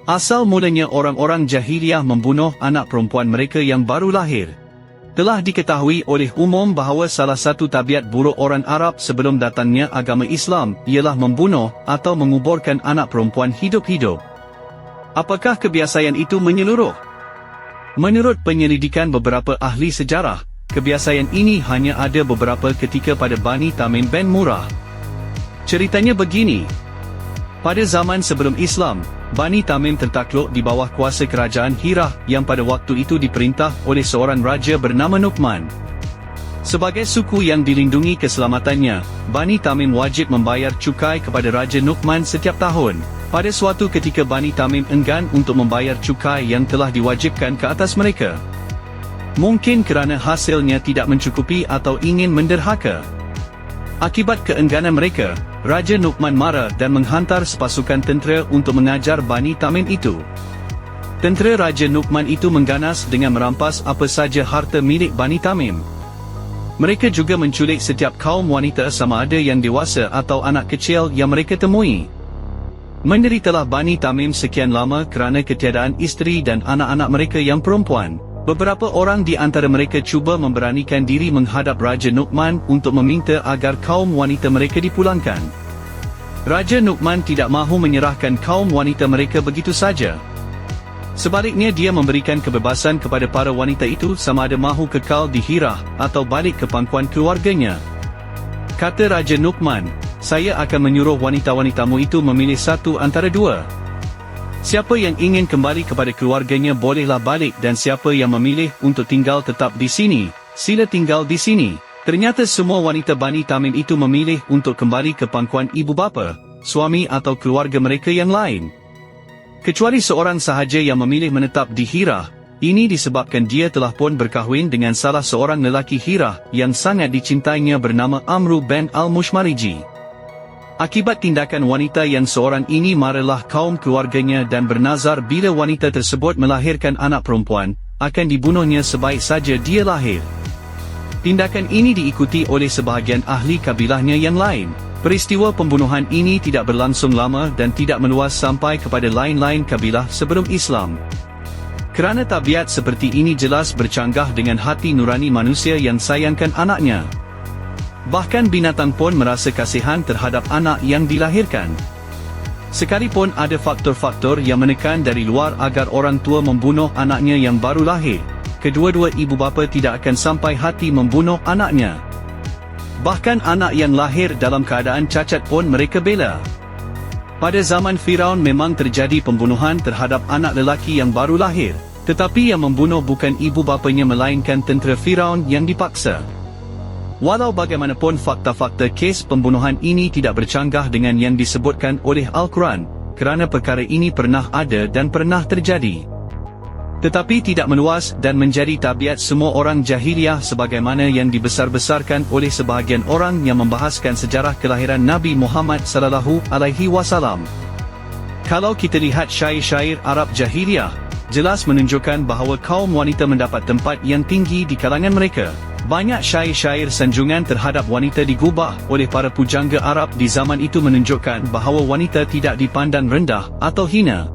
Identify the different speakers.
Speaker 1: Asal mulanya orang-orang jahiliyah membunuh anak perempuan mereka yang baru lahir. Telah diketahui oleh umum bahawa salah satu tabiat buruk orang Arab sebelum datangnya agama Islam ialah membunuh atau menguburkan anak perempuan hidup-hidup. Apakah kebiasaan itu menyeluruh? Menurut penyelidikan beberapa ahli sejarah, kebiasaan ini hanya ada beberapa ketika pada Bani Tamim bin Murrah. Ceritanya begini. Pada zaman sebelum Islam, Bani Tamim tertakluk di bawah kuasa kerajaan Hirah yang pada waktu itu diperintah oleh seorang raja bernama Nu'man. Sebagai suku yang dilindungi keselamatannya, Bani Tamim wajib membayar cukai kepada Raja Nu'man setiap tahun. Pada suatu ketika Bani Tamim enggan untuk membayar cukai yang telah diwajibkan ke atas mereka. Mungkin kerana hasilnya tidak mencukupi atau ingin menderhaka. Akibat keengganan mereka, Raja Nu'man marah dan menghantar sepasukan tentera untuk mengajar Bani Tamim itu. Tentera Raja Nu'man itu mengganas dengan merampas apa saja harta milik Bani Tamim. Mereka juga menculik setiap kaum wanita sama ada yang dewasa atau anak kecil yang mereka temui. Menderitalah Bani Tamim sekian lama kerana ketiadaan isteri dan anak-anak mereka yang perempuan. Beberapa orang di antara mereka cuba memberanikan diri menghadap Raja Nu'man untuk meminta agar kaum wanita mereka dipulangkan. Raja Nu'man tidak mahu menyerahkan kaum wanita mereka begitu saja. Sebaliknya dia memberikan kebebasan kepada para wanita itu sama ada mahu kekal di Hirah atau balik ke pangkuan keluarganya. Kata Raja Nu'man, "Saya akan menyuruh wanita-wanitamu itu memilih satu antara dua. Siapa yang ingin kembali kepada keluarganya bolehlah balik dan siapa yang memilih untuk tinggal tetap di sini, sila tinggal di sini." Ternyata semua wanita Bani Tamim itu memilih untuk kembali ke pangkuan ibu bapa, suami atau keluarga mereka yang lain. Kecuali seorang sahaja yang memilih menetap di Hirah. Ini disebabkan dia telah pun berkahwin dengan salah seorang lelaki Hirah yang sangat dicintainya bernama Amru bin al-Mushmariji. Akibat tindakan wanita yang seorang ini marahlah kaum keluarganya dan bernazar bila wanita tersebut melahirkan anak perempuan, akan dibunuhnya sebaik saja dia lahir. Tindakan ini diikuti oleh sebahagian ahli kabilahnya yang lain. Peristiwa pembunuhan ini tidak berlangsung lama dan tidak meluas sampai kepada lain-lain kabilah sebelum Islam. Kerana tabiat seperti ini jelas bercanggah dengan hati nurani manusia yang sayangkan anaknya. Bahkan binatang pun merasa kasihan terhadap anak yang dilahirkan. Sekalipun ada faktor-faktor yang menekan dari luar agar orang tua membunuh anaknya yang baru lahir, kedua-dua ibu bapa tidak akan sampai hati membunuh anaknya. Bahkan anak yang lahir dalam keadaan cacat pun mereka bela. Pada zaman Firaun memang terjadi pembunuhan terhadap anak lelaki yang baru lahir, tetapi yang membunuh bukan ibu bapanya melainkan tentera Firaun yang dipaksa. Walau bagaimanapun fakta-fakta kes pembunuhan ini tidak bercanggah dengan yang disebutkan oleh Al-Quran, kerana perkara ini pernah ada dan pernah terjadi. Tetapi tidak meluas dan menjadi tabiat semua orang jahiliyah sebagaimana yang dibesar-besarkan oleh sebahagian orang yang membahaskan sejarah kelahiran Nabi Muhammad sallallahu alaihi wasallam. Kalau kita lihat syair-syair Arab jahiliyah, jelas menunjukkan bahawa kaum wanita mendapat tempat yang tinggi di kalangan mereka. Banyak syair-syair sanjungan terhadap wanita digubah oleh para pujangga Arab di zaman itu menunjukkan bahawa wanita tidak dipandang rendah atau hina.